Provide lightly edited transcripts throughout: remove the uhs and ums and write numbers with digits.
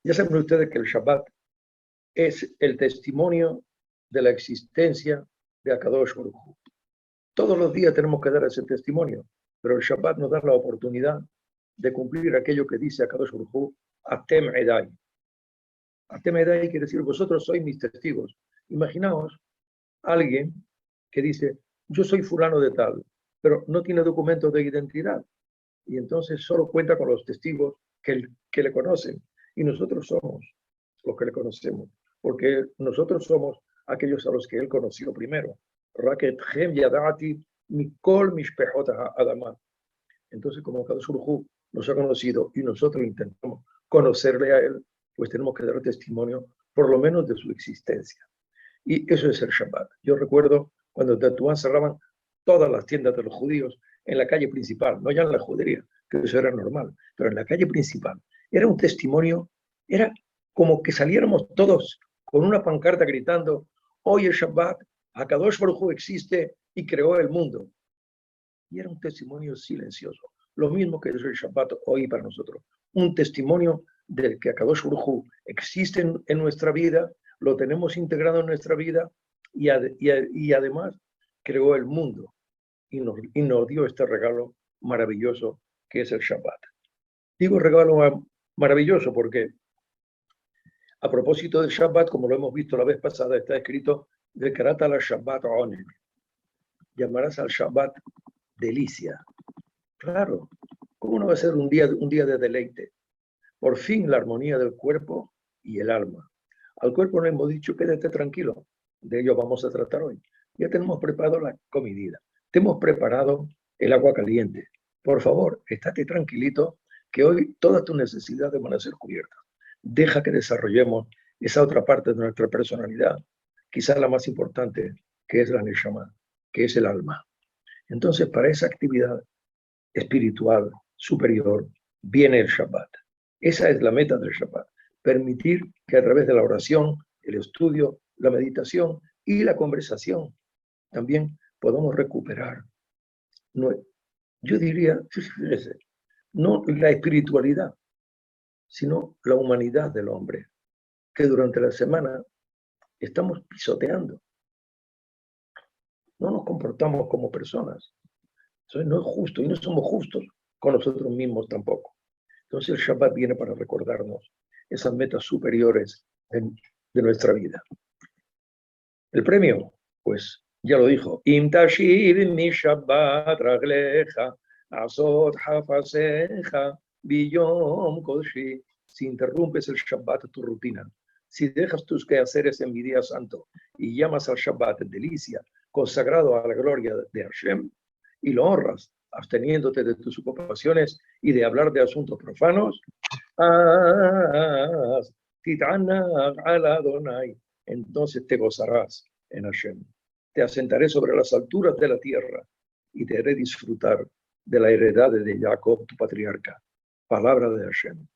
Ya saben ustedes que el Shabbat es el testimonio de la existencia de Akadosh Baruj Hu. Todos los días tenemos que dar ese testimonio, pero el Shabbat nos da la oportunidad de cumplir aquello que dice Akadosh Baruj Hu, Atem Edai. Atem Edai quiere decir, vosotros sois mis testigos. Imaginaos a alguien que dice, yo soy fulano de tal, pero no tiene documentos de identidad. Y entonces solo cuenta con los testigos que le conocen. Y nosotros somos los que le conocemos, porque nosotros somos aquellos a los que él conoció primero. Entonces, como Kadosh Baruj Hu nos ha conocido y nosotros intentamos conocerle a él, pues tenemos que dar testimonio, por lo menos, de su existencia. Y eso es el Shabbat. Yo recuerdo cuando en Tetuán cerraban todas las tiendas de los judíos en la calle principal, no ya en la judería, que eso era normal, pero en la calle principal. Era un testimonio, era como que saliéramos todos con una pancarta gritando, hoy es Shabbat, Akadosh Baruj Hu existe y creó el mundo. Y era un testimonio silencioso, lo mismo que es el Shabbat hoy para nosotros. Un testimonio de que Akadosh Baruj Hu existe en nuestra vida, lo tenemos integrado en nuestra vida y además creó el mundo y nos dio este regalo maravilloso que es el Shabbat. Digo regalo maravilloso porque a propósito del Shabbat, como lo hemos visto la vez pasada, está escrito de Karata la Shabbat Onen. Llamarás al Shabbat delicia. Claro, ¿cómo no va a ser un día de deleite? Por fin la armonía del cuerpo y el alma. Al cuerpo le hemos dicho, quédate tranquilo, de ello vamos a tratar hoy. Ya tenemos preparado la comidita, te hemos preparado el agua caliente. Por favor, estate tranquilito, que hoy todas tus necesidades van a ser cubiertas. Deja que desarrollemos esa otra parte de nuestra personalidad, quizás la más importante, que es la Neshama, que es el alma. Entonces, para esa actividad espiritual superior, viene el Shabbat. Esa es la meta del Shabbat. Permitir que a través de la oración, el estudio, la meditación y la conversación también podamos recuperar, yo diría, fíjese, no la espiritualidad, sino la humanidad del hombre, que durante la semana estamos pisoteando. No nos comportamos como personas. Entonces no es justo y no somos justos con nosotros mismos tampoco. Entonces el Shabbat viene para recordarnos esas metas superiores de nuestra vida. El premio, pues ya lo dijo, Im tashiv mi Shabbat ragleja, azot hafaseja, biyom kodshi. Si interrumpes el Shabbat, tu rutina, si dejas tus quehaceres en mi día santo y llamas al Shabbat delicia, consagrado a la gloria de Hashem, y lo honras, absteniéndote de tus ocupaciones y de hablar de asuntos profanos, entonces te gozarás en Hashem. Te asentaré sobre las alturas de la tierra y te haré disfrutar de la heredad de Jacob, tu patriarca. Palabra de Hashem.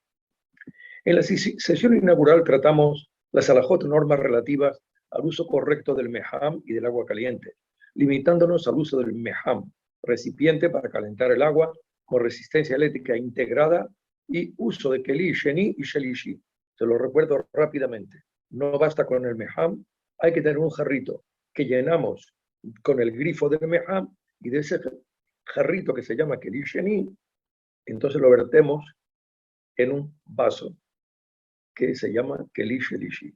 En la sesión inaugural tratamos las alajot, normas relativas al uso correcto del meham y del agua caliente, limitándonos al uso del meham, recipiente para calentar el agua con resistencia eléctrica integrada y uso de keli, sheni y shelishi. Se lo recuerdo rápidamente. No basta con el meham, hay que tener un jarrito que llenamos con el grifo del meham y de ese jarrito que se llama keli sheni, entonces lo vertemos en un vaso que se llama keli shelishi.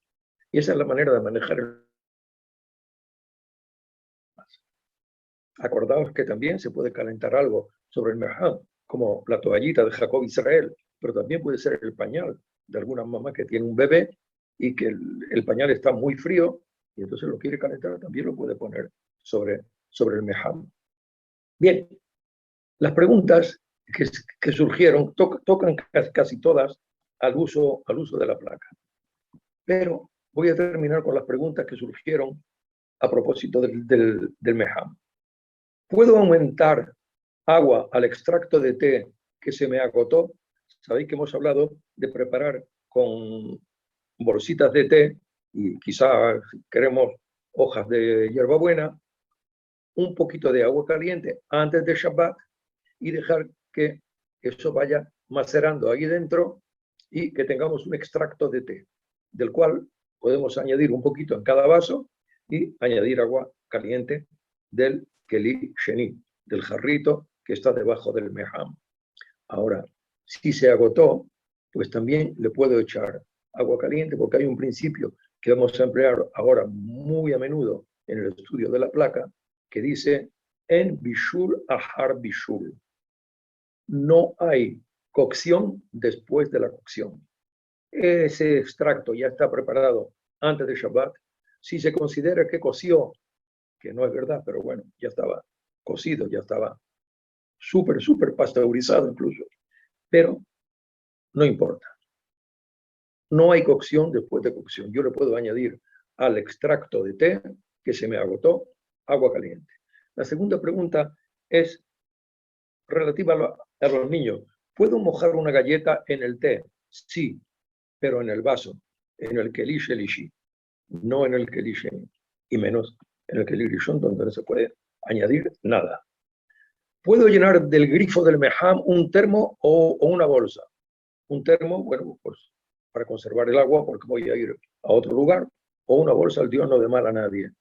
Y esa es la manera de manejar el. Acordaos que también se puede calentar algo sobre el meham, como la toallita de Jacob Israel, pero también puede ser el pañal de alguna mamá que tiene un bebé y que el pañal está muy frío y entonces lo quiere calentar, también lo puede poner sobre el meham. Bien, las preguntas que surgieron tocan casi todas al uso de la placa. Pero voy a terminar con las preguntas que surgieron a propósito del meham. ¿Puedo aumentar agua al extracto de té que se me agotó? Sabéis que hemos hablado de preparar con bolsitas de té y quizá queremos hojas de hierbabuena, un poquito de agua caliente antes de Shabbat y dejar que eso vaya macerando ahí dentro y que tengamos un extracto de té, del cual podemos añadir un poquito en cada vaso y añadir agua caliente del keli sheni, del jarrito que está debajo del meham. Ahora, si se agotó, pues también le puedo echar agua caliente, porque hay un principio que vamos a emplear ahora muy a menudo en el estudio de la placa, que dice en bishul ahar bishul. No hay cocción después de la cocción. Ese extracto ya está preparado antes de Shabbat. Si se considera que coció, que no es verdad, pero bueno, ya estaba cocido, ya estaba súper pasteurizado incluso, pero no importa. No hay cocción después de cocción. Yo le puedo añadir al extracto de té que se me agotó agua caliente. La segunda pregunta es relativa a los niños. ¿Puedo mojar una galleta en el té? Sí, pero en el vaso, en el keli shelishi, no en el keli sheni, y menos en el keli rishon, donde no se puede añadir nada. ¿Puedo llenar del grifo del meham un termo o una bolsa? Un termo, bueno, pues para conservar el agua, porque voy a ir a otro lugar, o una bolsa, el Dios no de mal a nadie,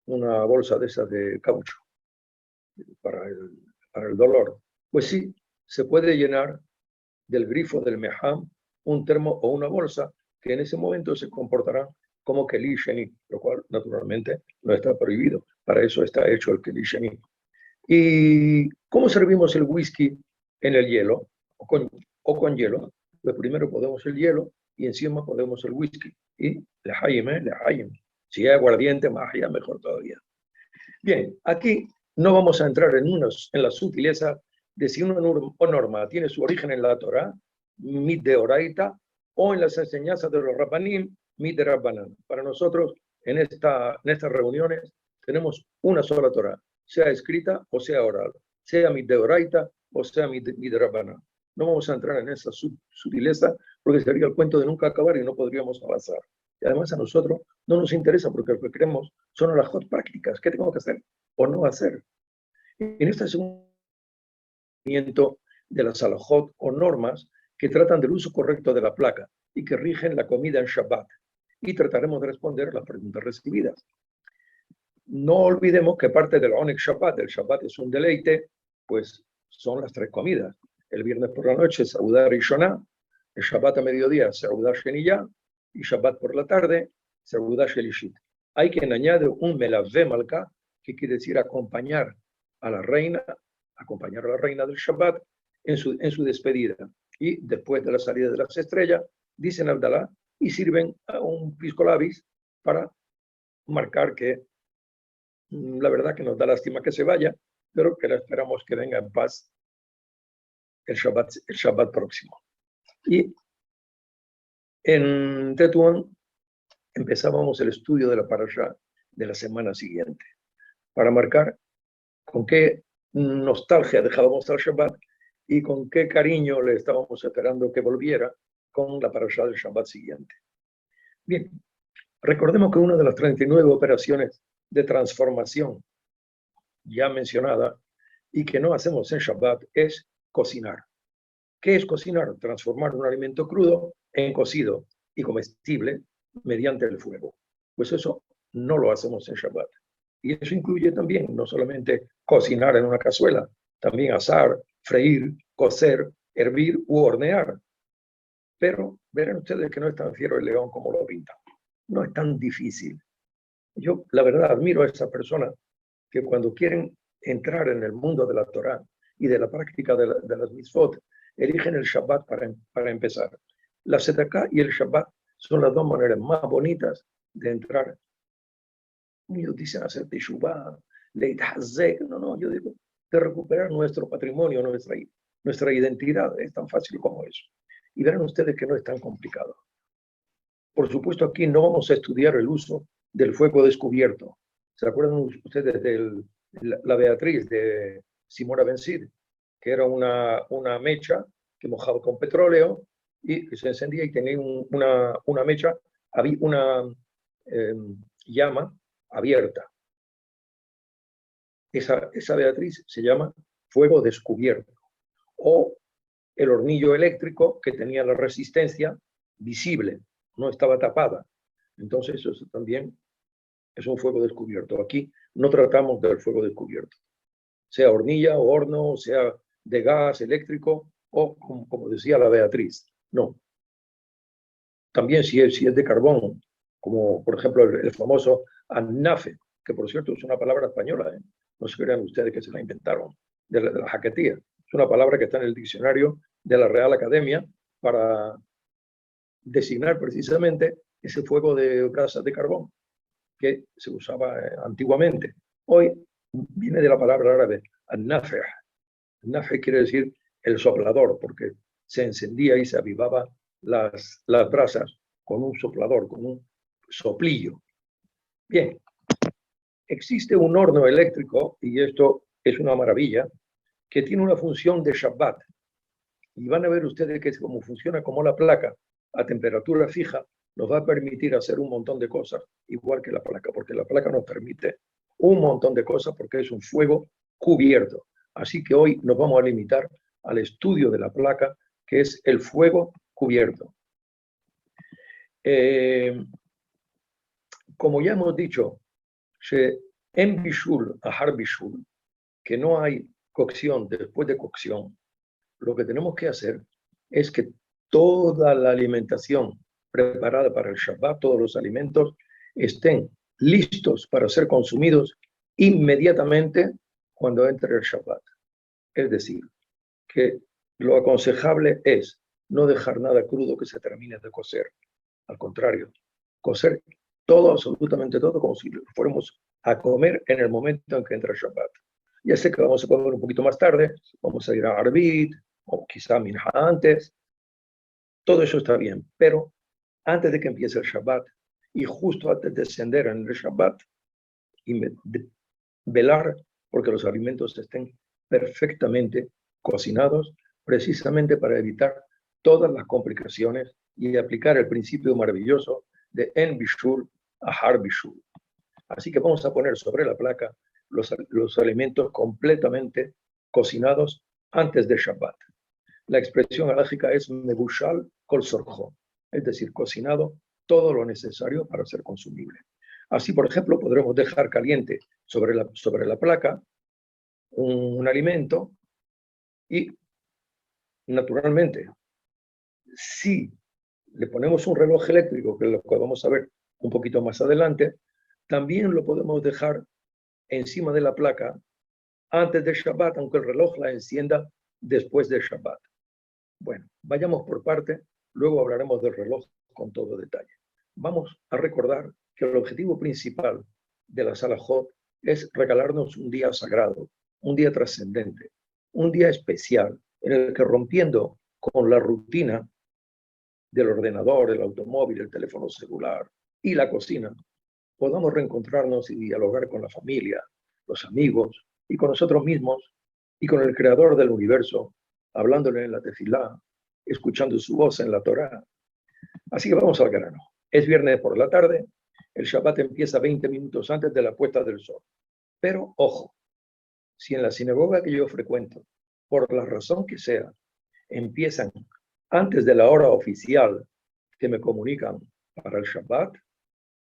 una bolsa de esas de caucho, para el dolor. Pues sí, se puede llenar del grifo del meham un termo o una bolsa, que en ese momento se comportarán como keli sheni, lo cual naturalmente no está prohibido. Para eso está hecho el keli sheni. ¿Y cómo servimos el whisky en el hielo o con hielo? Pues primero ponemos el hielo y encima ponemos el whisky. Y lehaim. Si hay aguardiente, más allá, mejor todavía. Bien, aquí no vamos a entrar en la sutileza de si una norma tiene su origen en la Torah, mit de oraita, o en las enseñanzas de los Rabbanim, mit de Rabbanan. Para nosotros, en estas reuniones, tenemos una sola Torah, sea escrita o sea oral, sea mit de oraita o sea mit de Rabbanan. No vamos a entrar en esa sutileza porque sería el cuento de nunca acabar y no podríamos avanzar. Y además a nosotros no nos interesa porque lo que queremos son las prácticas. ¿Qué tengo que hacer o no hacer? En este segundo de las halajot o normas que tratan del uso correcto de la placa y que rigen la comida en Shabbat. Y trataremos de responder las preguntas recibidas. No olvidemos que parte del Onek Shabbat, el Shabbat es un deleite, pues son las tres comidas. El viernes por la noche, Seudá Rishoná, el Shabbat a mediodía, Seudá Sheniyá, y Shabbat por la tarde, Seudá Shelishit. Hay quien añade un Melavé Malka, que quiere decir acompañar a la reina del Shabbat en su despedida. Y después de la salida de las estrellas, dicen Abdalá y sirven a un pisco labis para marcar que la verdad que nos da lástima que se vaya, pero que la esperamos que venga en paz el Shabbat próximo. Y en Tetuán empezábamos el estudio de la parashá de la semana siguiente, para marcar con qué nostalgia dejábamos al Shabbat y con qué cariño le estábamos esperando que volviera con la parashá del Shabbat siguiente. Bien, recordemos que una de las 39 operaciones de transformación ya mencionada y que no hacemos en Shabbat es cocinar. ¿Qué es cocinar? Transformar un alimento crudo en cocido y comestible mediante el fuego. Pues eso no lo hacemos en Shabbat. Y eso incluye también no solamente cocinar en una cazuela, también asar, freír, cocer, hervir u hornear. Pero verán ustedes que no es tan fiero el león como lo pintan. No es tan difícil. Yo, la verdad, admiro a esas personas que cuando quieren entrar en el mundo de la Torah y de la práctica de las mitzvot, eligen el Shabbat para empezar. La Sedaká y el Shabbat son las dos maneras más bonitas de entrar. Ellos dicen hacer teshuvah, leit hazek, no, yo digo, de recuperar nuestro patrimonio, nuestra identidad, es tan fácil como eso. Y verán ustedes que no es tan complicado. Por supuesto, aquí no vamos a estudiar el uso del fuego descubierto. ¿Se acuerdan ustedes de la Beatriz de Simona Ben-Sid, que era una mecha que mojaba con petróleo y que se encendía y tenía una mecha, había una llama abierta? Esa Beatriz se llama fuego descubierto. O el hornillo eléctrico que tenía la resistencia visible, no estaba tapada. Entonces eso también es un fuego descubierto. Aquí no tratamos del fuego descubierto, sea hornilla o horno, sea de gas eléctrico o, como decía la Beatriz, no. También si es de carbón, como por ejemplo el famoso annafe, que por cierto es una palabra española, ¿eh? No se crean ustedes que se la inventaron, de la jaquetía. Es una palabra que está en el diccionario de la Real Academia para designar precisamente ese fuego de brasas de carbón que se usaba antiguamente. Hoy viene de la palabra árabe, an-nafe'. An-nafe' quiere decir el soplador, porque se encendía y se avivaba las brasas con un soplador, con un soplillo. Bien, existe un horno eléctrico, y esto es una maravilla, que tiene una función de Shabbat. Y van a ver ustedes que como funciona como la placa a temperatura fija, nos va a permitir hacer un montón de cosas, igual que la placa, porque la placa nos permite un montón de cosas porque es un fuego cubierto. Así que hoy nos vamos a limitar al estudio de la placa, que es el fuego cubierto. Como ya hemos dicho, en bishul, ahar bishul, que no hay cocción después de cocción, lo que tenemos que hacer es que toda la alimentación preparada para el Shabbat, todos los alimentos, estén listos para ser consumidos inmediatamente cuando entre el Shabbat. Es decir, que lo aconsejable es no dejar nada crudo que se termine de cocer. Al contrario, cocer todo, absolutamente todo, como si fuéramos a comer en el momento en que entra el Shabbat. Ya sé que vamos a comer un poquito más tarde, vamos a ir a Arbit, o quizá Minha antes. Todo eso está bien, pero antes de que empiece el Shabbat y justo antes de descender en el Shabbat, y velar porque los alimentos estén perfectamente cocinados, precisamente para evitar todas las complicaciones y aplicar el principio maravilloso de en bishul ahar bishul. Así que vamos a poner sobre la placa los alimentos completamente cocinados antes de Shabbat. La expresión alágica es mebushal kol sorjo, es decir, cocinado todo lo necesario para ser consumible. Así, por ejemplo, podremos dejar caliente sobre la placa un alimento y, naturalmente, si le ponemos un reloj eléctrico, que es lo que vamos a ver un poquito más adelante, también lo podemos dejar encima de la placa antes de Shabbat, aunque el reloj la encienda después de Shabbat. Bueno, vayamos por parte, luego hablaremos del reloj con todo detalle. Vamos a recordar que el objetivo principal de la Salahot es regalarnos un día sagrado, un día trascendente, un día especial en el que, rompiendo con la rutina del ordenador, el automóvil, el teléfono celular y la cocina, podamos reencontrarnos y dialogar con la familia, los amigos y con nosotros mismos y con el creador del universo, hablándole en la tefilá, escuchando su voz en la Torá. Así que vamos al grano. Es viernes por la tarde, el Shabbat empieza 20 minutos antes de la puesta del sol. Pero, ojo, si en la sinagoga que yo frecuento, por la razón que sea, empiezan antes de la hora oficial que me comunican para el Shabbat,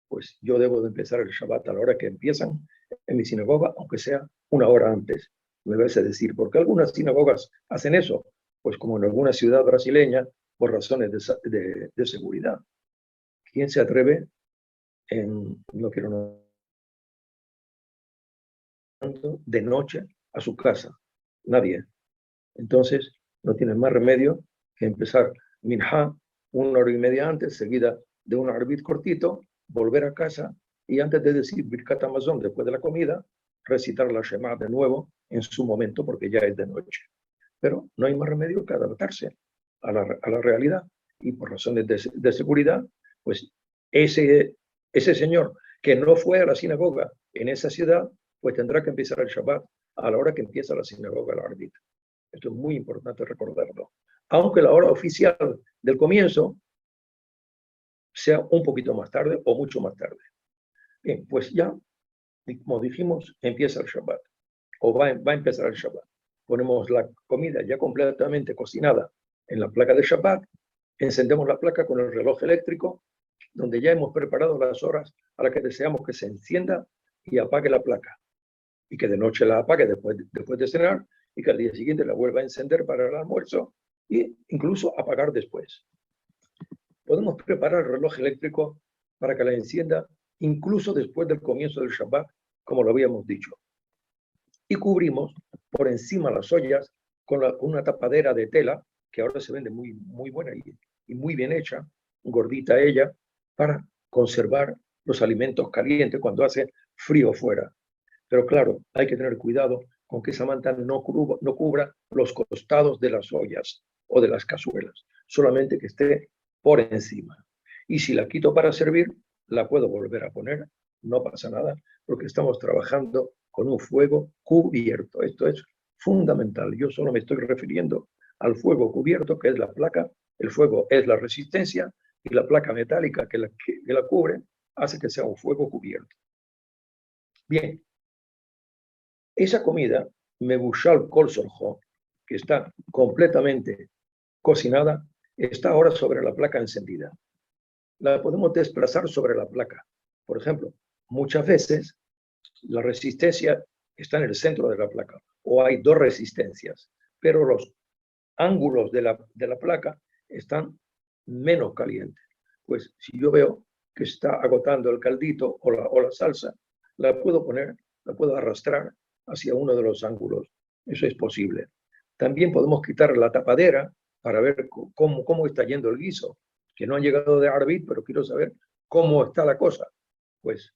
pues yo debo de empezar el Shabbat a la hora que empiezan en mi sinagoga, aunque sea una hora antes. Me vas a decir, ¿por qué algunas sinagogas hacen eso? Pues como en alguna ciudad brasileña, por razones de seguridad. ¿Quién se atreve no quiero de noche a su casa? Nadie. Entonces, no tienen más remedio que empezar Minha 1 hora y media antes, seguida de un arbit cortito, volver a casa y antes de decir Birkat Hamazon después de la comida, recitar la Shema de nuevo en su momento porque ya es de noche. Pero no hay más remedio que adaptarse a la realidad y por razones de seguridad, pues ese señor que no fue a la sinagoga en esa ciudad, pues tendrá que empezar el Shabbat a la hora que empieza la sinagoga, el arbit. Esto es muy importante recordarlo. Aunque la hora oficial del comienzo sea un poquito más tarde o mucho más tarde. Bien, pues ya, como dijimos, empieza el Shabbat. O va a empezar el Shabbat. Ponemos la comida ya completamente cocinada en la placa de Shabbat, encendemos la placa con el reloj eléctrico, donde ya hemos preparado las horas a las que deseamos que se encienda y apague la placa. Y que de noche la apague después de cenar y que al día siguiente la vuelva a encender para el almuerzo e incluso apagar después. Podemos preparar el reloj eléctrico para que la encienda incluso después del comienzo del Shabbat, como lo habíamos dicho. Y cubrimos por encima las ollas con una tapadera de tela, que ahora se vende muy, muy buena y muy bien hecha, gordita ella, para conservar los alimentos calientes cuando hace frío fuera. Pero claro, hay que tener cuidado con que esa manta no cubra los costados de las ollas o de las cazuelas, solamente que esté por encima. Y si la quito para servir, la puedo volver a poner, no pasa nada, porque estamos trabajando con un fuego cubierto. Esto es fundamental. Yo solo me estoy refiriendo al fuego cubierto, que es la placa. El fuego es la resistencia y la placa metálica que la cubre hace que sea un fuego cubierto. Bien, esa comida, Mebushal Kol Sorjo, que está completamente cocinada, está ahora sobre la placa encendida. La podemos desplazar sobre la placa. Por ejemplo, muchas veces la resistencia está en el centro de la placa, o hay dos resistencias, pero los ángulos de la placa están menos calientes. Pues si yo veo que está agotando el caldito o la salsa, la puedo arrastrar hacia uno de los ángulos. Eso es posible. También podemos quitar la tapadera para ver cómo está yendo el guiso, que no han llegado de Arbit, pero quiero saber cómo está la cosa. Pues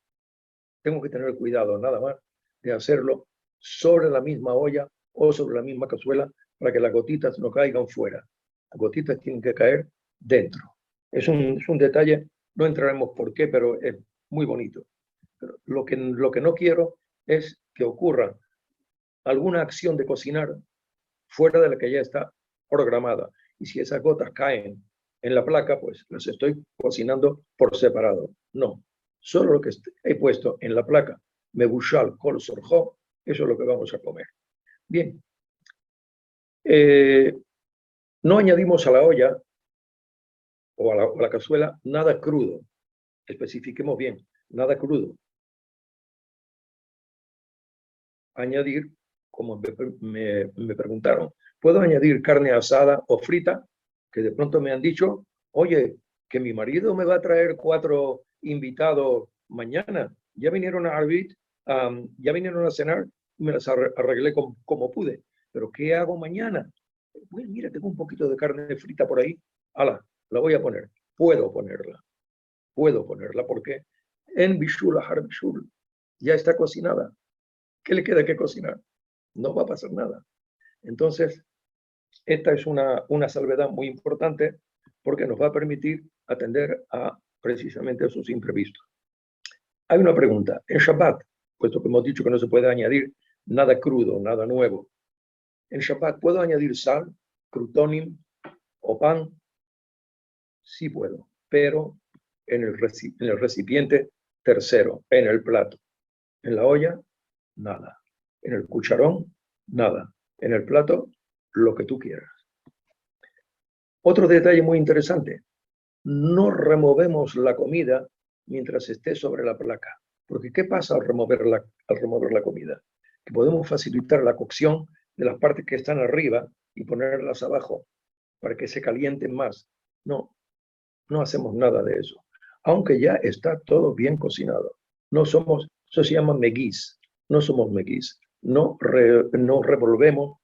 tengo que tener cuidado nada más de hacerlo sobre la misma olla o sobre la misma cazuela para que las gotitas no caigan fuera. Las gotitas tienen que caer dentro. Es un detalle, no entraremos por qué, pero es muy bonito. Pero lo que no quiero es que ocurra alguna acción de cocinar fuera de la que ya está programada. Y si esas gotas caen en la placa, pues las estoy cocinando por separado. No, solo lo que he puesto en la placa, Mebushal Kol Sorjo, eso es lo que vamos a comer. Bien, no añadimos a la olla o a la cazuela nada crudo. Especifiquemos bien, nada crudo. Añadir, como me preguntaron, ¿puedo añadir carne asada o frita? Que de pronto me han dicho, oye, que mi marido me va a traer 4 invitados mañana. Ya vinieron a Arbit, ya vinieron a cenar, me las arreglé como pude. Pero ¿qué hago mañana? Pues mira, tengo un poquito de carne frita por ahí. Ala, la voy a poner. Puedo ponerla porque en Bishul Ahar Bishul ya está cocinada. ¿Qué le queda que cocinar? No va a pasar nada. Entonces, esta es una salvedad muy importante porque nos va a permitir atender a precisamente esos imprevistos. Hay una pregunta. En Shabbat, puesto que hemos dicho que no se puede añadir nada crudo, nada nuevo, en Shabbat, ¿puedo añadir sal, crutonim o pan? Sí puedo, pero en el recipiente tercero, en el plato. En la olla, nada. En el cucharón, nada. En el plato, lo que tú quieras. Otro detalle muy interesante. No removemos la comida mientras esté sobre la placa. Porque ¿qué pasa al remover la comida? Que podemos facilitar la cocción de las partes que están arriba y ponerlas abajo para que se calienten más. No, no hacemos nada de eso. Aunque ya está todo bien cocinado. Eso se llama meguís. No somos meguís. No removemos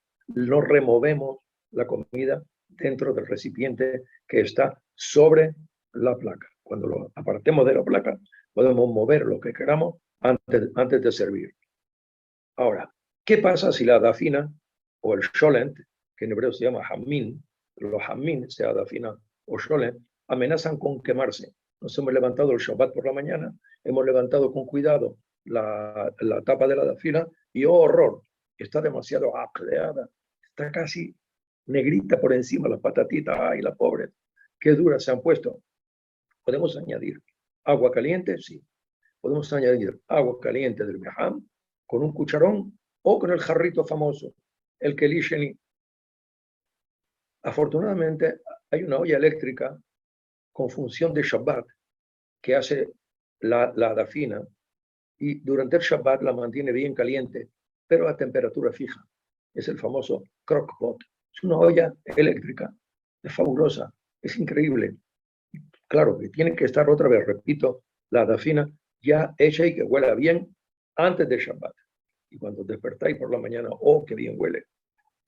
la comida dentro del recipiente que está sobre la placa. Cuando lo apartemos de la placa, podemos mover lo que queramos antes de servir. Ahora, ¿qué pasa si la dafina o el sholent, que en hebreo se llama hammin, los hammin, sea dafina o sholent, amenazan con quemarse? Nos hemos levantado el Shabbat por la mañana, hemos levantado con cuidado la tapa de la dafina y ¡oh, horror! Está demasiado acleada, está casi negrita por encima, las patatitas, ¡ay, la pobre! ¡Qué duras se han puesto! ¿Podemos añadir agua caliente? Sí. Podemos añadir agua caliente del meham con un cucharón o con el jarrito famoso, el kelisheni. Afortunadamente, hay una olla eléctrica con función de Shabbat que hace la dafina y durante el Shabbat la mantiene bien caliente, pero a temperatura fija. Es el famoso crock pot. Es una olla eléctrica, es fabulosa, es increíble. Claro que tiene que estar otra vez, repito, la dafina ya hecha y que huela bien antes de Shabbat. Y cuando despertáis por la mañana, oh, qué bien huele.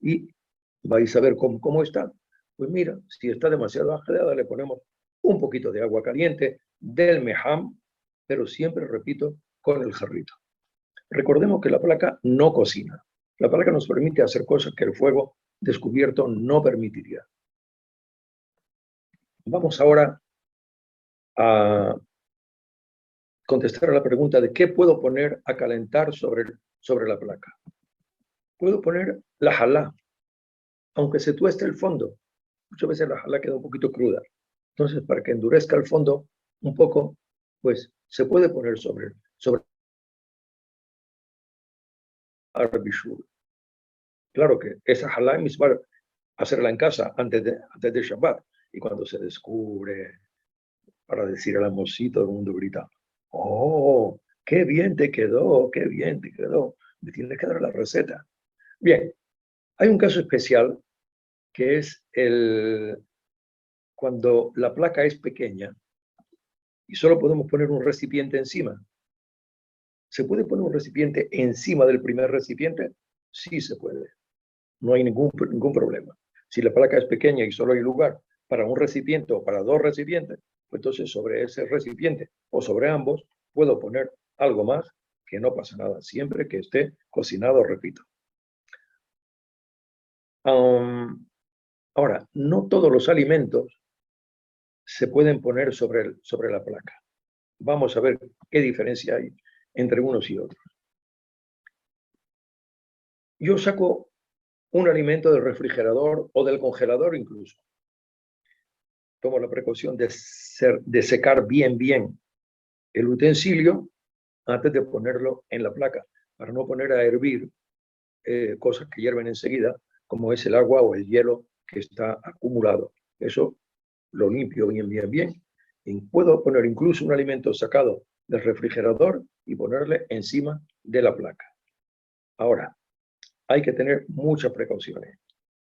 Y vais a ver cómo está. Pues mira, si está demasiado agitada, le ponemos un poquito de agua caliente del mejam, pero siempre, repito, con el jarrito. Recordemos que la placa no cocina. La placa nos permite hacer cosas que el fuego descubierto no permitiría. Vamos ahora a contestar a la pregunta de qué puedo poner a calentar sobre la placa. Puedo poner la jalá, aunque se tueste el fondo. Muchas veces la jalá queda un poquito cruda. Entonces, para que endurezca el fondo un poco, pues se puede poner sobre arbishur. Claro que esa jalá es misma hacerla en casa antes de Shabbat. Y cuando se descubre, para decir al amorcito, todo el mundo grita, ¡oh, qué bien te quedó, qué bien te quedó! Me tienes que dar la receta. Bien, hay un caso especial que es cuando la placa es pequeña y solo podemos poner un recipiente encima. ¿Se puede poner un recipiente encima del primer recipiente? Sí se puede. No hay ningún problema. Si la placa es pequeña y solo hay lugar para un recipiente o para dos recipientes, pues entonces sobre ese recipiente o sobre ambos puedo poner algo más, que no pasa nada, siempre que esté cocinado, repito. Ahora, no todos los alimentos se pueden poner sobre la placa. Vamos a ver qué diferencia hay entre unos y otros. Yo saco un alimento del refrigerador o del congelador incluso. Tomo la precaución de secar bien el utensilio antes de ponerlo en la placa, para no poner a hervir cosas que hierven enseguida, como es el agua o el hielo que está acumulado. Eso lo limpio bien. Y puedo poner incluso un alimento sacado del refrigerador y ponerle encima de la placa. Ahora, hay que tener muchas precauciones.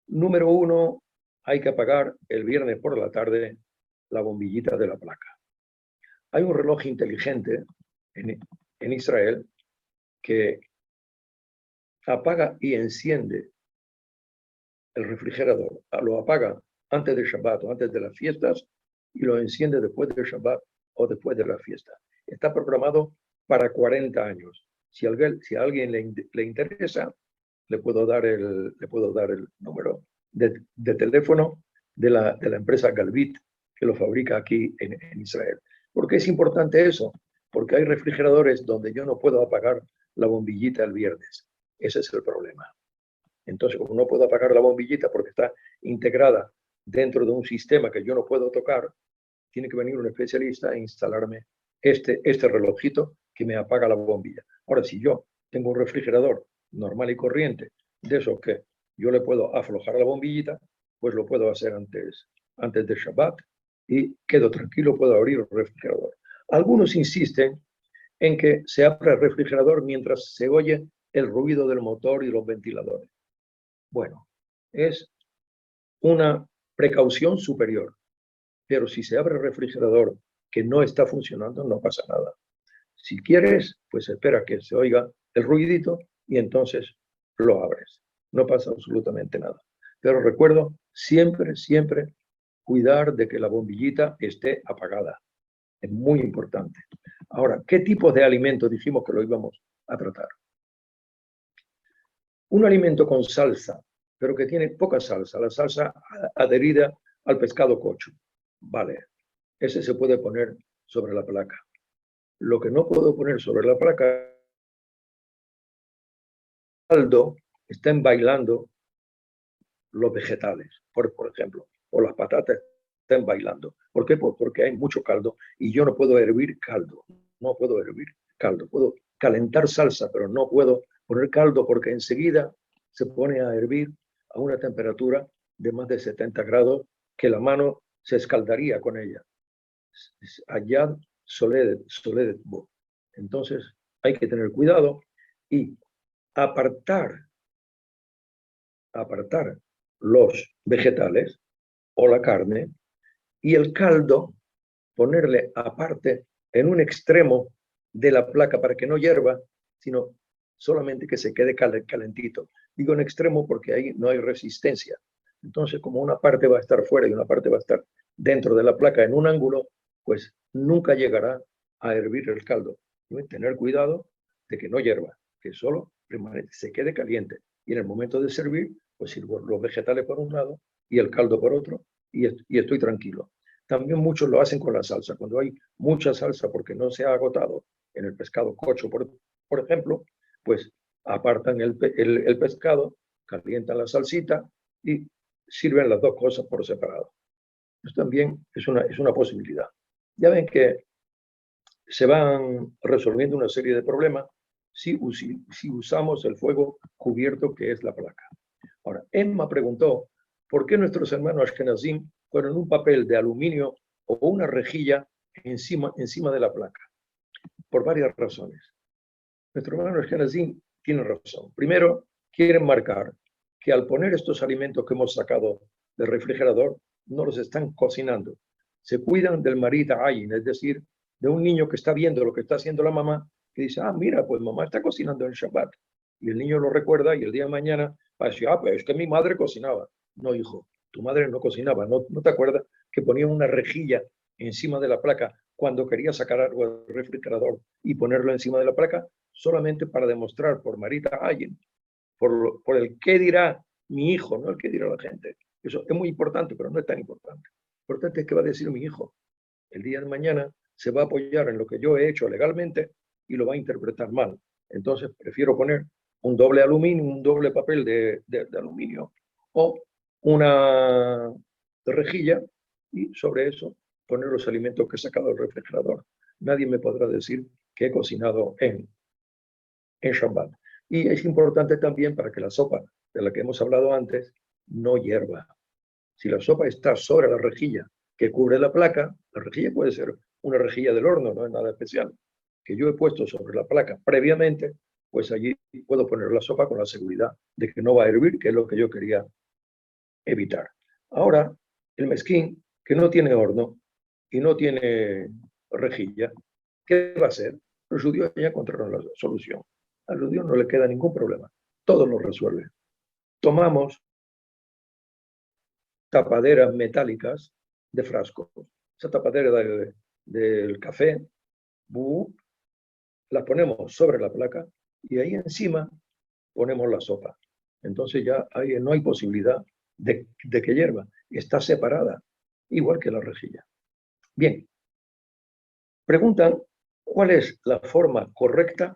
Número 1, hay que apagar el viernes por la tarde la bombillita de la placa. Hay un reloj inteligente en Israel que apaga y enciende el refrigerador. Lo apaga antes de Shabbat o antes de las fiestas y lo enciende después de Shabbat o después de la fiesta. Está programado para 40 años. Si a alguien le interesa, le puedo dar el número de teléfono de la empresa Galvit, que lo fabrica aquí en Israel. ¿Por qué es importante eso? Porque hay refrigeradores donde yo no puedo apagar la bombillita el viernes. Ese es el problema. Entonces, como no puedo apagar la bombillita porque está integrada dentro de un sistema que yo no puedo tocar, tiene que venir un especialista e instalarme este relojito que me apaga la bombilla. Ahora, si yo tengo un refrigerador normal y corriente, de eso que yo le puedo aflojar la bombillita, pues lo puedo hacer antes de Shabbat y quedo tranquilo, puedo abrir el refrigerador. Algunos insisten en que se abra el refrigerador mientras se oye el ruido del motor y los ventiladores. Bueno, es una precaución superior, pero si se abre el refrigerador que no está funcionando, no pasa nada. Si quieres, pues espera que se oiga el ruidito y entonces lo abres. No pasa absolutamente nada. Pero recuerdo siempre cuidar de que la bombillita esté apagada. Es muy importante. Ahora, ¿qué tipo de alimento dijimos que lo íbamos a tratar? Un alimento con salsa, pero que tiene poca salsa, la salsa adherida al pescado cocho. Vale, ese se puede poner sobre la placa. Lo que no puedo poner sobre la placa, caldo, estén bailando los vegetales, por ejemplo, o las patatas estén bailando. ¿Por qué? Pues porque hay mucho caldo y yo no puedo hervir caldo. No puedo hervir caldo. Puedo calentar salsa, pero no puedo poner caldo porque enseguida se pone a hervir a una temperatura de más de 70 grados que la mano se escaldaría con ella. Ayad soledet bo. Entonces hay que tener cuidado y apartar los vegetales o la carne y el caldo, ponerle aparte en un extremo de la placa para que no hierva, sino solamente que se quede calentito. Digo en extremo porque ahí no hay resistencia. Entonces, como una parte va a estar fuera y una parte va a estar dentro de la placa en un ángulo, pues nunca llegará a hervir el caldo. Debe tener cuidado de que no hierva, que solo se quede caliente. Y en el momento de servir, pues sirvo los vegetales por un lado y el caldo por otro y estoy tranquilo. También muchos lo hacen con la salsa. Cuando hay mucha salsa porque no se ha agotado en el pescado cocho, por ejemplo, pues apartan el pescado, calientan la salsita y sirven las dos cosas por separado. Esto también es una posibilidad. Ya ven que se van resolviendo una serie de problemas si usamos el fuego cubierto que es la placa. Ahora, Emma preguntó, ¿por qué nuestros hermanos Ashkenazim ponen un papel de aluminio o una rejilla encima de la placa? Por varias razones. Nuestros hermanos Ashkenazim tienen razón. Primero, quieren marcar que al poner estos alimentos que hemos sacado del refrigerador, no los están cocinando. Se cuidan del marita ayin, es decir, de un niño que está viendo lo que está haciendo la mamá, que dice, mira, pues mamá está cocinando en Shabbat. Y el niño lo recuerda y el día de mañana va a decir, pues es que mi madre cocinaba. No, hijo, tu madre no cocinaba. ¿No te acuerdas que ponía una rejilla encima de la placa cuando quería sacar algo del refrigerador y ponerlo encima de la placa? Solamente para demostrar por Marita Ayen, por el qué dirá mi hijo, no el qué dirá la gente. Eso es muy importante, pero no es tan importante. Lo importante es qué va a decir mi hijo. El día de mañana se va a apoyar en lo que yo he hecho legalmente y lo va a interpretar mal. Entonces prefiero poner un doble aluminio, un doble papel de aluminio o una rejilla y sobre eso poner los alimentos que he sacado del refrigerador. Nadie me podrá decir que he cocinado en Shabbat. Y es importante también para que la sopa de la que hemos hablado antes no hierva. Si la sopa está sobre la rejilla que cubre la placa, la rejilla puede ser una rejilla del horno, no es nada especial, que yo he puesto sobre la placa previamente, pues allí puedo poner la sopa con la seguridad de que no va a hervir, que es lo que yo quería evitar. Ahora, el mezquín, que no tiene horno y no tiene rejilla, ¿qué va a hacer? Los judíos ya encontraron la solución. Al judío no le queda ningún problema. Todo lo resuelve. Tomamos tapaderas metálicas de frascos. Esa tapadera del café, la ponemos sobre la placa y ahí encima ponemos la sopa. Entonces ya no hay posibilidad de que hierva. Está separada, igual que la rejilla. Bien. Preguntan, ¿cuál es la forma correcta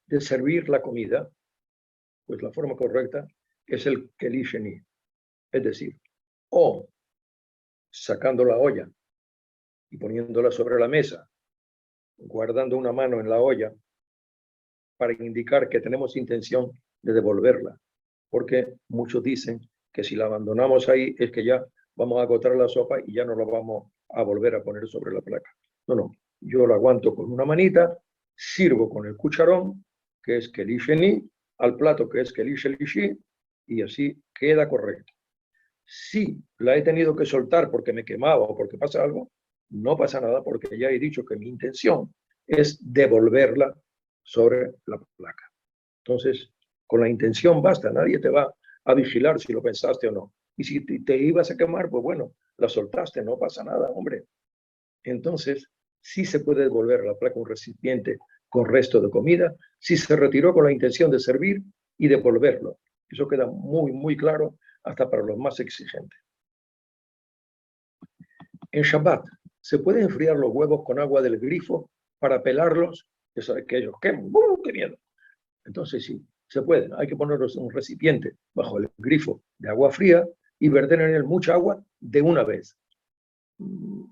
de servir la comida? Pues la forma correcta es el keli sheni, es decir, o sacando la olla y poniéndola sobre la mesa, guardando una mano en la olla para indicar que tenemos intención de devolverla, porque muchos dicen que si la abandonamos ahí es que ya vamos a agotar la sopa y ya no la vamos a volver a poner sobre la placa. No, yo la aguanto con una manita, sirvo con el cucharón, que es keli sheni, al plato que es keli shelishi, y así queda correcto. Si la he tenido que soltar porque me quemaba o porque pasa algo, no pasa nada porque ya he dicho que mi intención es devolverla sobre la placa. Entonces, con la intención basta, nadie te va a vigilar si lo pensaste o no. Y si te ibas a quemar, pues bueno, la soltaste, no pasa nada, hombre. Entonces, sí se puede devolver a la placa un recipiente con resto de comida, si se retiró con la intención de servir y devolverlo. Eso queda muy, muy claro hasta para los más exigentes. En Shabbat, ¿se puede enfriar los huevos con agua del grifo para pelarlos? Que ellos queman. ¡Qué miedo! Entonces sí, se puede. Hay que ponerlos en un recipiente bajo el grifo de agua fría y verter en él mucha agua de una vez.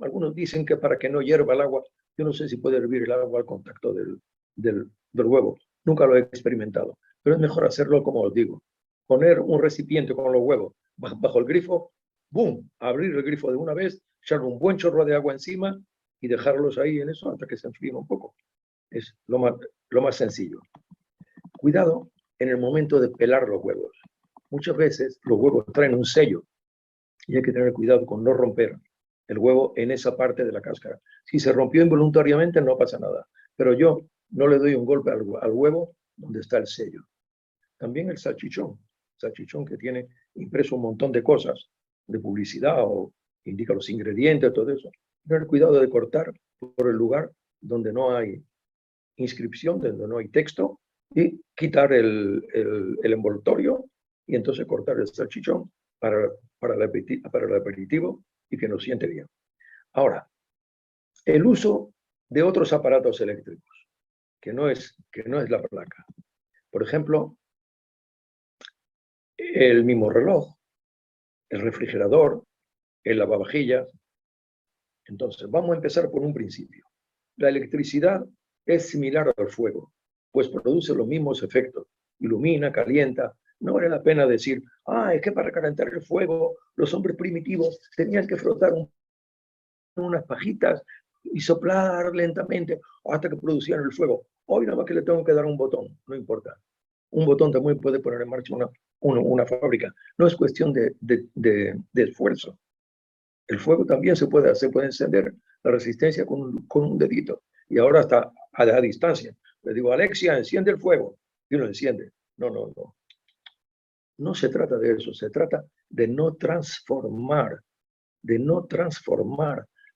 Algunos dicen que para que no hierva el agua, yo no sé si puede hervir el agua al contacto del huevo. Nunca lo he experimentado, pero es mejor hacerlo como os digo. Poner un recipiente con los huevos bajo el grifo, ¡boom! Abrir el grifo de una vez, echar un buen chorro de agua encima y dejarlos ahí en eso hasta que se enfríen un poco. Es lo más sencillo. Cuidado en el momento de pelar los huevos. Muchas veces los huevos traen un sello y hay que tener cuidado con no romper el huevo en esa parte de la cáscara. Si se rompió involuntariamente no pasa nada, pero yo no le doy un golpe al huevo donde está el sello. También el salchichón que tiene impreso un montón de cosas, de publicidad o indica los ingredientes, todo eso. Tener cuidado de cortar por el lugar donde no hay inscripción, donde no hay texto, y quitar el envoltorio y entonces cortar el salchichón para el aperitivo y que nos siente bien. Ahora, el uso de otros aparatos eléctricos, que no es la placa. Por ejemplo, el mismo reloj, el refrigerador, el lavavajillas. Entonces, vamos a empezar por un principio. La electricidad es similar al fuego, pues produce los mismos efectos. Ilumina, calienta. No vale la pena decir, es que para calentar el fuego los hombres primitivos tenían que frotar unas pajitas y soplar lentamente hasta que producían el fuego. Hoy nada más que le tengo que dar un botón, no importa. Un botón también puede poner en marcha una fábrica. No es cuestión de esfuerzo. El fuego también se puede encender la resistencia con un dedito. Y ahora está a la distancia. Le digo, Alexia, enciende el fuego. Y uno enciende. No. No se trata de eso. Se trata de no transformar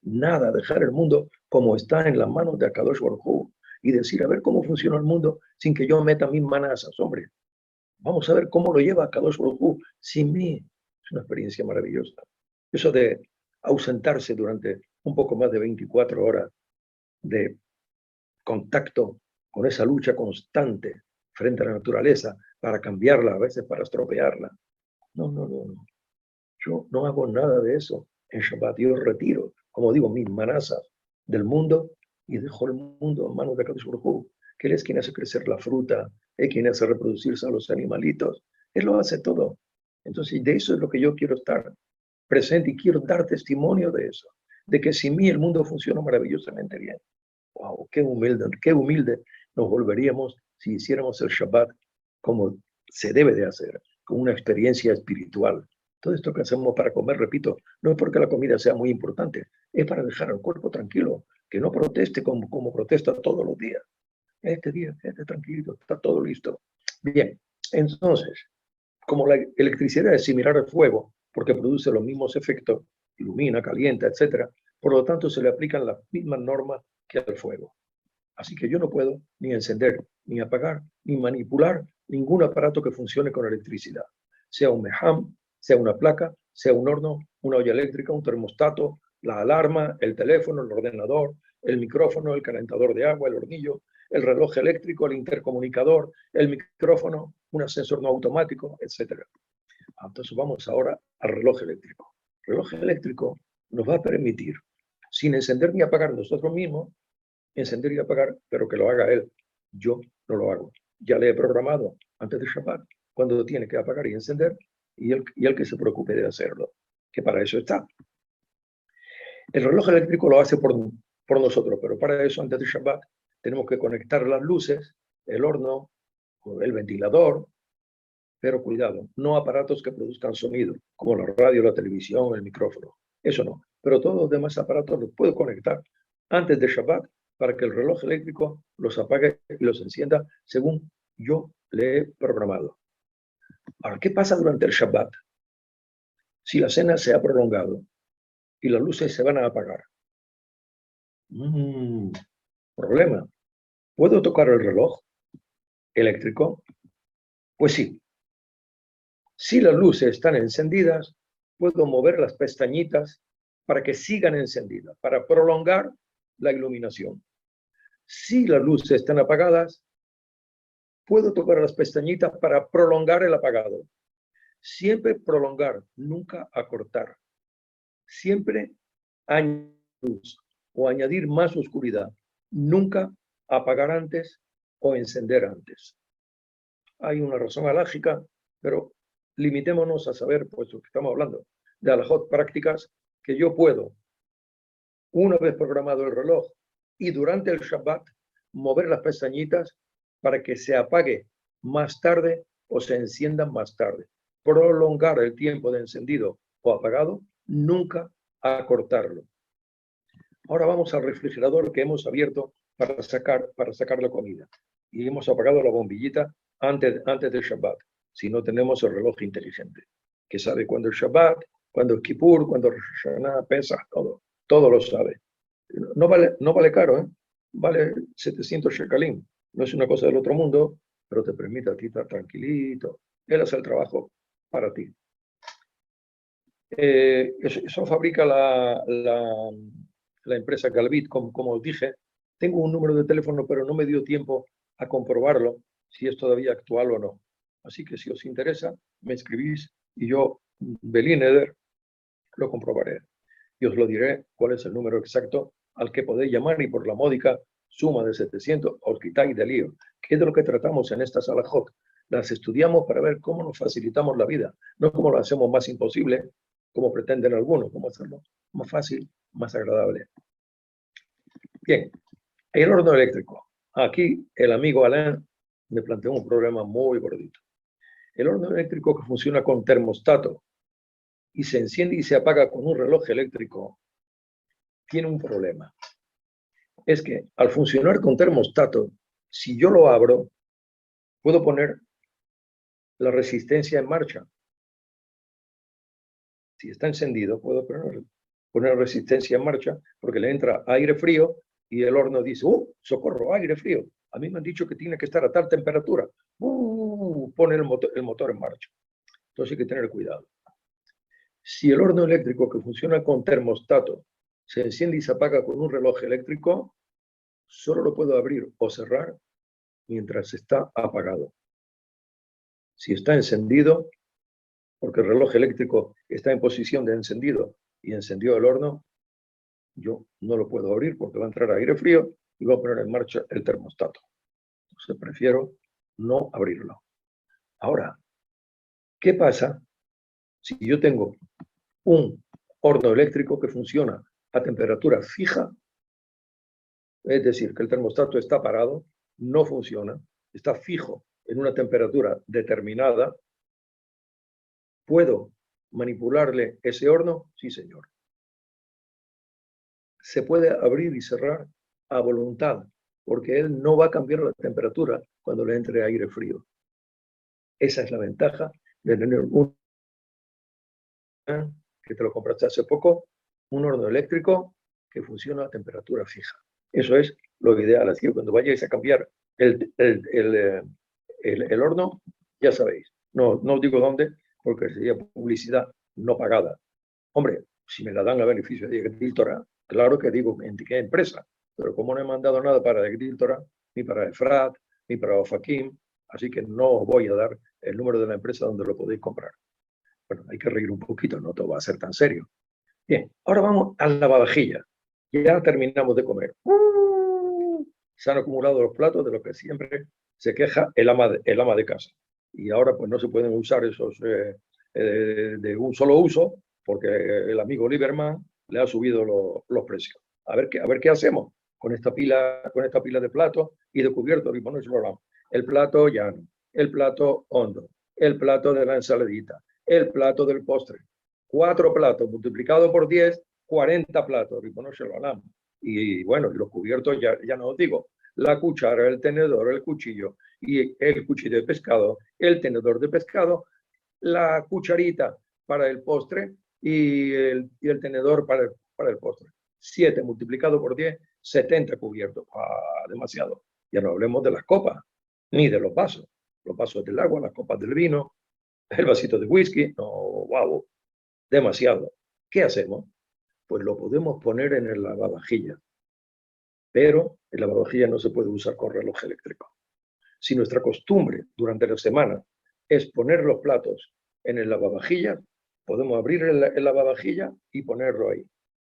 nada, dejar el mundo como está en las manos de Akadosh Baruj Hu y decir, a ver cómo funciona el mundo sin que yo meta mis manazas, hombre. Vamos a ver cómo lo lleva Akadosh Baruj Hu sin mí. Es una experiencia maravillosa. Eso de ausentarse durante un poco más de 24 horas de contacto con esa lucha constante frente a la naturaleza para cambiarla, a veces para estropearla. No. Yo no hago nada de eso. En Shabbat yo retiro, como digo, mis manazas del mundo y dejo el mundo en manos de Akadosh Baruj Hu, que Él es quien hace crecer la fruta, es quien hace reproducirse a los animalitos. Él lo hace todo. Entonces, de eso es lo que yo quiero estar presente y quiero dar testimonio de eso, de que sin mí el mundo funciona maravillosamente bien. ¡Wow! Qué humilde nos volveríamos si hiciéramos el Shabbat como se debe de hacer, con una experiencia espiritual. Todo esto que hacemos para comer, repito, no es porque la comida sea muy importante, es para dejar al cuerpo tranquilo, que no proteste como protesta todos los días. Este día, tranquilito, está todo listo. Bien, entonces, como la electricidad es similar al fuego, porque produce los mismos efectos, ilumina, calienta, etc., por lo tanto se le aplican las mismas normas que al fuego. Así que yo no puedo ni encender, ni apagar, ni manipular ningún aparato que funcione con electricidad, sea un mejam, sea una placa, sea un horno, una olla eléctrica, un termostato, la alarma, el teléfono, el ordenador, el micrófono, el calentador de agua, el hornillo, el reloj eléctrico, el intercomunicador, el micrófono, un ascensor no automático, etc. Entonces vamos ahora al reloj eléctrico. El reloj eléctrico nos va a permitir, sin encender ni apagar nosotros mismos, encender y apagar, pero que lo haga él. Yo no lo hago. Ya le he programado antes de Shabbat cuando tiene que apagar y encender y él que se preocupe de hacerlo, que para eso está. El reloj eléctrico lo hace por nosotros, pero para eso antes de Shabbat tenemos que conectar las luces, el horno, el ventilador, pero cuidado, no aparatos que produzcan sonido, como la radio, la televisión, el micrófono. Eso no. Pero todos los demás aparatos los puedo conectar antes de Shabbat para que el reloj eléctrico los apague y los encienda según yo le he programado. Ahora, ¿qué pasa durante el Shabbat? Si la cena se ha prolongado y las luces se van a apagar. Problema. ¿Puedo tocar el reloj eléctrico? Pues sí. Si las luces están encendidas, puedo mover las pestañitas para que sigan encendidas, para prolongar la iluminación. Si las luces están apagadas, puedo tocar las pestañitas para prolongar el apagado. Siempre prolongar, nunca acortar. Siempre añadir luz o añadir más oscuridad. Nunca apagar antes o encender antes. Hay una razón alágica, pero limitémonos a saber, puesto que estamos hablando de alajot prácticas, que yo puedo, una vez programado el reloj y durante el Shabbat, mover las pestañitas para que se apague más tarde o se enciendan más tarde. Prolongar el tiempo de encendido o apagado, nunca acortarlo. Ahora vamos al refrigerador que hemos abierto para sacar la comida. Y hemos apagado la bombillita antes del Shabbat, si no tenemos el reloj inteligente, que sabe cuándo es Shabbat, cuándo es Kippur, cuándo es Rosh Hashanah, Pesach, todo lo sabe. No vale caro, ¿eh? Vale 700 shekalim. No es una cosa del otro mundo, pero te permite a ti estar tranquilito. Él hace el trabajo para ti. Eso fabrica la empresa Galvit, como os dije. Tengo un número de teléfono, pero no me dio tiempo a comprobarlo, si es todavía actual o no. Así que si os interesa, me escribís y yo, Belineder, lo comprobaré. Y os lo diré cuál es el número exacto al que podéis llamar y por la módica suma de 700 os quitáis de lío. ¿Qué es de lo que tratamos en esta sala Hot? Las estudiamos para ver cómo nos facilitamos la vida, no cómo lo hacemos más imposible, como pretenden algunos, cómo hacerlo más fácil, más agradable. Bien, el horno eléctrico. Aquí el amigo Alain me planteó un problema muy gordito. El horno eléctrico que funciona con termostato y se enciende y se apaga con un reloj eléctrico tiene un problema. Es que al funcionar con termostato, si yo lo abro, puedo poner la resistencia en marcha. Si está encendido, puedo poner resistencia en marcha porque le entra aire frío y el horno dice, socorro, aire frío. A mí me han dicho que tiene que estar a tal temperatura. Pone el motor en marcha. Entonces hay que tener cuidado. Si el horno eléctrico que funciona con termostato se enciende y se apaga con un reloj eléctrico, solo lo puedo abrir o cerrar mientras está apagado. Si está encendido, porque el reloj eléctrico está en posición de encendido y encendió el horno, yo no lo puedo abrir porque va a entrar aire frío y va a poner en marcha el termostato. Entonces prefiero no abrirlo. Ahora, ¿qué pasa si yo tengo un horno eléctrico que funciona a temperatura fija? Es decir, que el termostato está parado, no funciona, está fijo en una temperatura determinada. ¿Puedo manipularle ese horno? Sí, señor. Se puede abrir y cerrar a voluntad, porque él no va a cambiar la temperatura cuando le entre aire frío. Esa es la ventaja de tener un que te lo compraste hace poco, un horno eléctrico que funciona a temperatura fija. Eso es lo ideal. Así que cuando vayáis a cambiar el horno, ya sabéis. No os digo dónde, porque sería publicidad no pagada. Hombre, si me la dan a beneficio de Agricultura, claro que digo en qué empresa, pero como no he mandado nada para Agricultura, ni para Efrat, ni para Ofakim, así que no os voy a dar el número de la empresa donde lo podéis comprar. Bueno, hay que reír un poquito, no todo va a ser tan serio. Bien, ahora vamos al lavavajillas. Ya terminamos de comer. Se han acumulado los platos de los que siempre se queja el ama de casa. Y ahora pues no se pueden usar esos de un solo uso porque el amigo Lieberman le ha subido los precios. A ver qué hacemos con esta pila de platos y de cubiertos. Y bueno, el plato llano, el plato hondo, el plato de la ensaladita, el plato del postre. 4 platos multiplicado por 10, 40 platos. Y bueno, los cubiertos ya no os digo. La cuchara, el tenedor, el cuchillo y el cuchillo de pescado, el tenedor de pescado, la cucharita para el postre y el tenedor para el postre. 7 multiplicado por 10, 70 cubiertos. Demasiado. Ya no hablemos de las copas, ni de los vasos del agua, las copas del vino, el vasito de whisky. No, wow, demasiado. ¿Qué hacemos? Pues lo podemos poner en el lavavajillas. Pero el lavavajillas no se puede usar con reloj eléctrico. Si nuestra costumbre durante la semana es poner los platos en el lavavajillas, podemos abrir el lavavajillas y ponerlo ahí,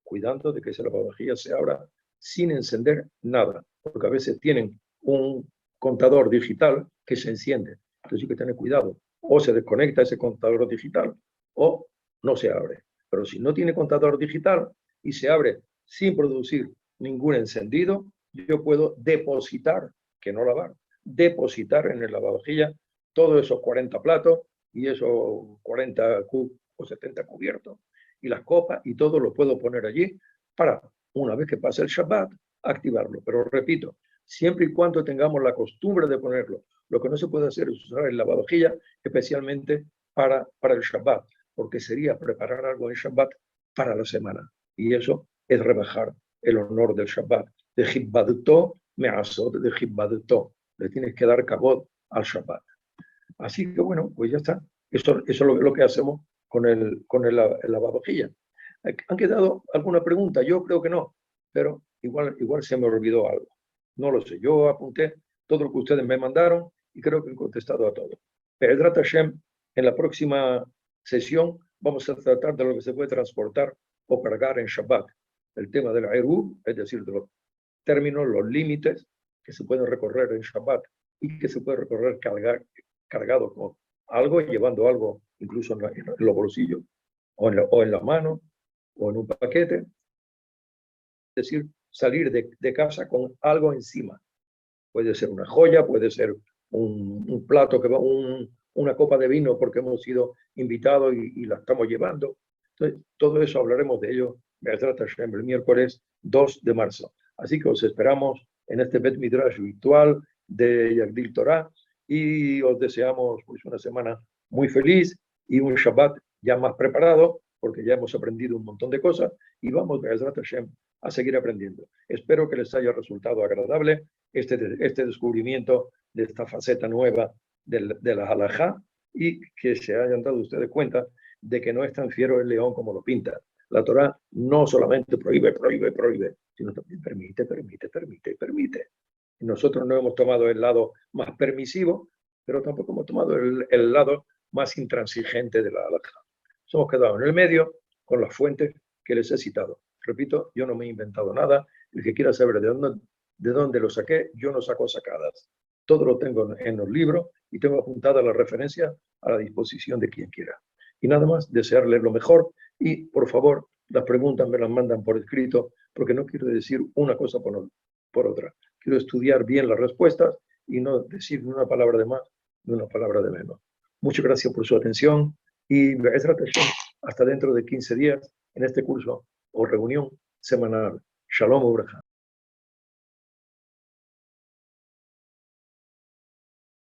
cuidando de que ese lavavajillas se abra sin encender nada, porque a veces tienen un contador digital que se enciende. Entonces hay que tener cuidado o se desconecta ese contador digital o no se abre. Pero si no tiene contador digital y se abre sin producir ningún encendido, yo puedo depositar, que no lavar, depositar en el lavavajillas todos esos 40 platos y esos 40 o 70 cubiertos y las copas y todo lo puedo poner allí para, una vez que pase el Shabbat, activarlo. Pero repito, siempre y cuando tengamos la costumbre de ponerlo. Lo que no se puede hacer es usar el lavavajillas especialmente para el Shabbat, porque sería preparar algo en Shabbat para la semana. Y eso es rebajar el honor del Shabbat. De Hibbadto, Me'asot de Hibbadto. Le tienes que dar kabod al Shabbat. Así que bueno, pues ya está. Eso es lo que hacemos con el lavavajillas. ¿Han quedado alguna pregunta? Yo creo que no, pero igual se me olvidó algo. No lo sé. Yo apunté todo lo que ustedes me mandaron y creo que he contestado a todo. Be'ezrat Hashem, en la próxima sesión vamos a tratar de lo que se puede transportar o cargar en Shabbat. El tema del Eruv, es decir, de los términos, los límites que se pueden recorrer en Shabbat y que se puede recorrer cargado con algo, llevando algo incluso en los bolsillos o en la mano o en un paquete. Es decir, salir de casa con algo encima. Puede ser una joya, puede ser un plato, una copa de vino porque hemos sido invitados y la estamos llevando. Entonces, todo eso hablaremos de ello el miércoles 2 de marzo. Así que os esperamos en este Bet Midrash virtual de Yagdil Torah y os deseamos pues, una semana muy feliz y un Shabbat ya más preparado porque ya hemos aprendido un montón de cosas y vamos a seguir aprendiendo. Espero que les haya resultado agradable este descubrimiento de esta faceta nueva de la halajá y que se hayan dado ustedes cuenta de que no es tan fiero el león como lo pinta. La Torá no solamente prohíbe, sino también permite. Y nosotros no hemos tomado el lado más permisivo, pero tampoco hemos tomado el lado más intransigente de la halajá. Nos hemos quedado en el medio con las fuentes que les he citado. Repito, yo no me he inventado nada. El que quiera saber de dónde lo saqué, yo no saco sacadas. Todo lo tengo en los libros y tengo apuntadas las referencias a la disposición de quien quiera. Y nada más, desearles lo mejor y, por favor, las preguntas me las mandan por escrito porque no quiero decir una cosa por otra. Quiero estudiar bien las respuestas y no decir ni una palabra de más ni una palabra de menos. Muchas gracias por su atención y hasta dentro de 15 días en este curso o reunión semanal. Shalom Ubraja.